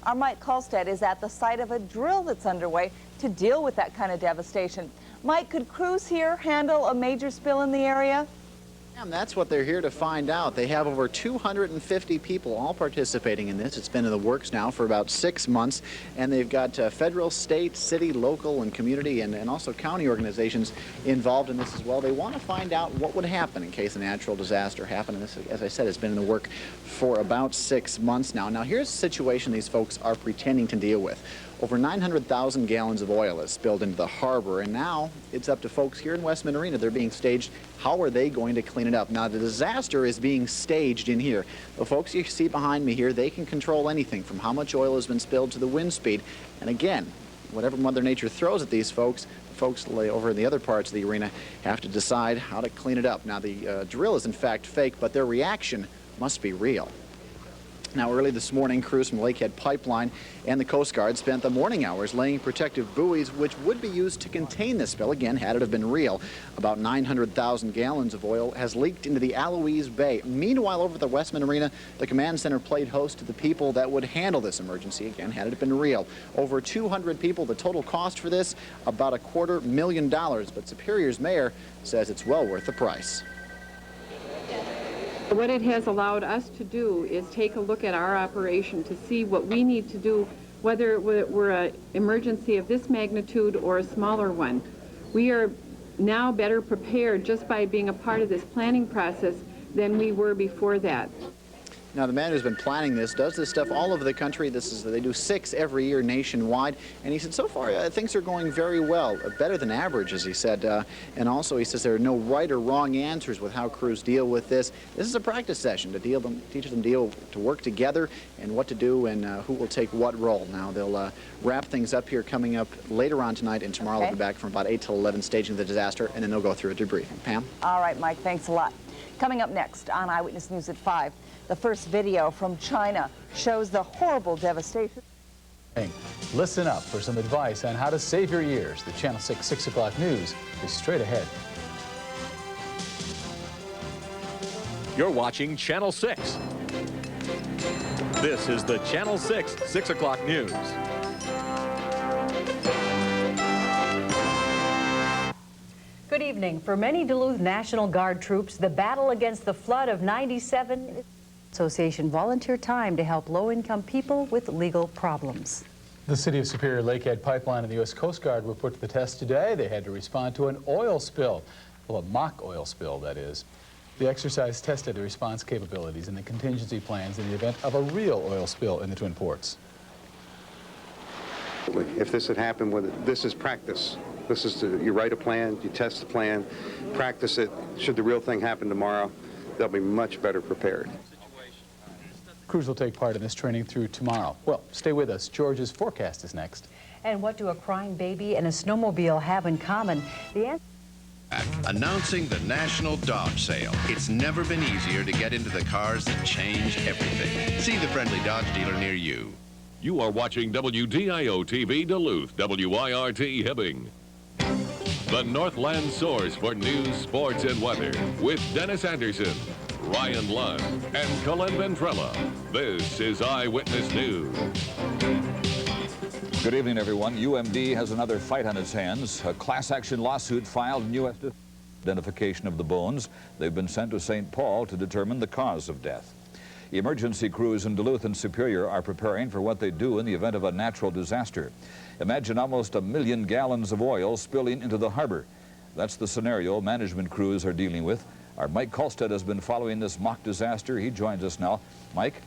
Our Mike Kolstad is at the site of a drill that's underway to deal with that kind of devastation. Mike, could crews here handle a major spill in the area? And that's what they're here to find out. They have over 250 people all participating in this. It's been in the works now for about 6 months, and they've got federal, state, city, local, and community, and also county organizations involved in this as well. They want to find out what would happen in case a natural disaster happened. And this, as I said, has been in the work for about 6 months now. Now, here's the situation these folks are pretending to deal with. Over 900,000 gallons of oil is spilled into the harbor, and now it's up to folks here in Westman Arena. They're being staged. How are they going to clean it up? Now, the disaster is being staged in here. The folks you see behind me here, they can control anything from how much oil has been spilled to the wind speed. And again, whatever Mother Nature throws at these folks over in the other parts of the arena have to decide how to clean it up. Now, the drill is in fact fake, but their reaction must be real. Now, early this morning, crews from Lakehead Pipeline and the Coast Guard spent the morning hours laying protective buoys which would be used to contain the spill, again, had it have been real. About 900,000 gallons of oil has leaked into the Eloise Bay. Meanwhile, over at the Westman Arena, the command center played host to the people that would handle this emergency, again, had it been real. Over 200 people. The total cost for this, about $250,000, but Superior's mayor says it's well worth the price. What it has allowed us to do is take a look at our operation to see what we need to do, whether it were an emergency of this magnitude or a smaller one. We are now better prepared just by being a part of this planning process than we were before that. Now, the man who's been planning this does this stuff all over the country. They do 6 every year nationwide. And he said, so far, things are going very well, better than average, as he said. And also, he says there are no right or wrong answers with how crews deal with this. This is a practice session to teach them to work together and what to do and who will take what role. Now, they'll wrap things up here coming up later on tonight, and tomorrow they'll be back from about 8 till 11 staging the disaster, and then they'll go through a debriefing. Pam? All right, Mike, thanks a lot. Coming up next on Eyewitness News at 5. The first video from China shows the horrible devastation. Listen up for some advice on how to save your ears. The Channel 6 o'clock news is straight ahead. You're watching Channel 6. This is the Channel 6 o'clock news. Good evening. For many Duluth National Guard troops, the battle against the flood of '97 Association volunteer time to help low-income people with legal problems. The City of Superior, Lakehead Pipeline, and the U.S. Coast Guard were put to the test today. They had to respond to an oil spill. Well, a mock oil spill, that is. The exercise tested the response capabilities and the contingency plans in the event of a real oil spill in the Twin Ports. If this had happened, this is practice. This is you write a plan, you test the plan, practice it. Should the real thing happen tomorrow, they'll be much better prepared. Crews will take part in this training through tomorrow. Well, stay with us. George's forecast is next. And what do a crying baby and a snowmobile have in common? The answer. Announcing the National Dodge Sale. It's never been easier to get into the cars that change everything. See the friendly Dodge dealer near you. You are watching WDIO-TV Duluth, WYRT Hibbing. The Northland source for news, sports, and weather with Dennis Anderson, Ryan Lund, and Colin Ventrella. This is Eyewitness News. Good evening, everyone. UMD has another fight on its hands. A class action lawsuit filed in U.S. identification of the bones. They've been sent to St. Paul to determine the cause of death. Emergency crews in Duluth and Superior are preparing for what they do in the event of a natural disaster. Imagine almost 1 million gallons of oil spilling into the harbor. That's the scenario management crews are dealing with. Our Mike Kolstad has been following this mock disaster. He joins us now. Mike?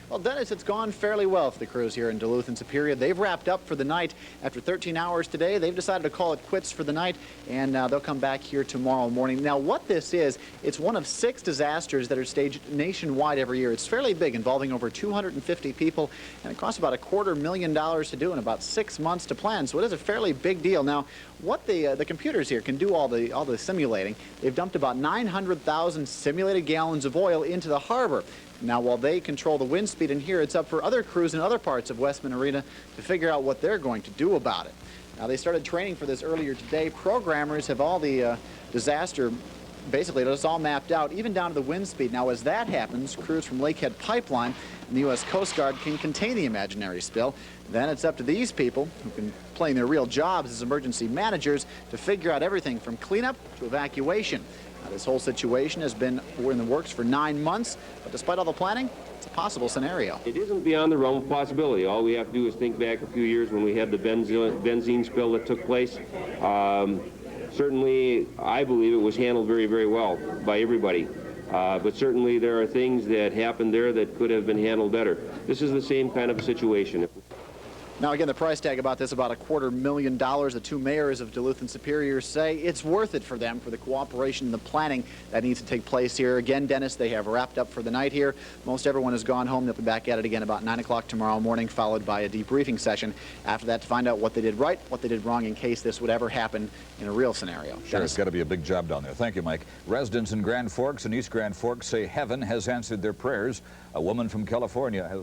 Well, Dennis, it's gone fairly well for the crews here in Duluth and Superior. They've wrapped up for the night. After 13 hours today, they've decided to call it quits for the night, and they'll come back here tomorrow morning. Now, what this is, it's one of 6 disasters that are staged nationwide every year. It's fairly big, involving over 250 people, and it costs about $250,000 to do and about 6 months to plan, so it is a fairly big deal. Now, what the computers here can do all the simulating. They've dumped about 900,000 simulated gallons of oil into the harbor. Now, while they control the wind speed in here, it's up for other crews in other parts of Westman Arena to figure out what they're going to do about it. Now, they started training for this earlier today. Programmers have all the disaster, basically, it's all mapped out, even down to the wind speed. Now, as that happens, crews from Lakehead Pipeline, and the U.S. Coast Guard can contain the imaginary spill. Then it's up to these people, who can play their real jobs as emergency managers, to figure out everything from cleanup to evacuation. Now, this whole situation has been in the works for 9 months, but despite all the planning, it's a possible scenario. It isn't beyond the realm of possibility. All we have to do is think back a few years when we had the benzene spill that took place. Certainly, I believe it was handled very, very well by everybody. But certainly there are things that happened there that could have been handled better. This is the same kind of situation. Now, again, the price tag about this, about $250,000. The two mayors of Duluth and Superior say it's worth it for them, for the cooperation and the planning that needs to take place here. Again, Dennis, they have wrapped up for the night here. Most everyone has gone home. They'll be back at it again about 9 o'clock tomorrow morning, followed by a debriefing session after that to find out what they did right, what they did wrong in case this would ever happen in a real scenario. Sure, it's got to be a big job down there. Thank you, Mike. Residents in Grand Forks and East Grand Forks say heaven has answered their prayers. A woman from California has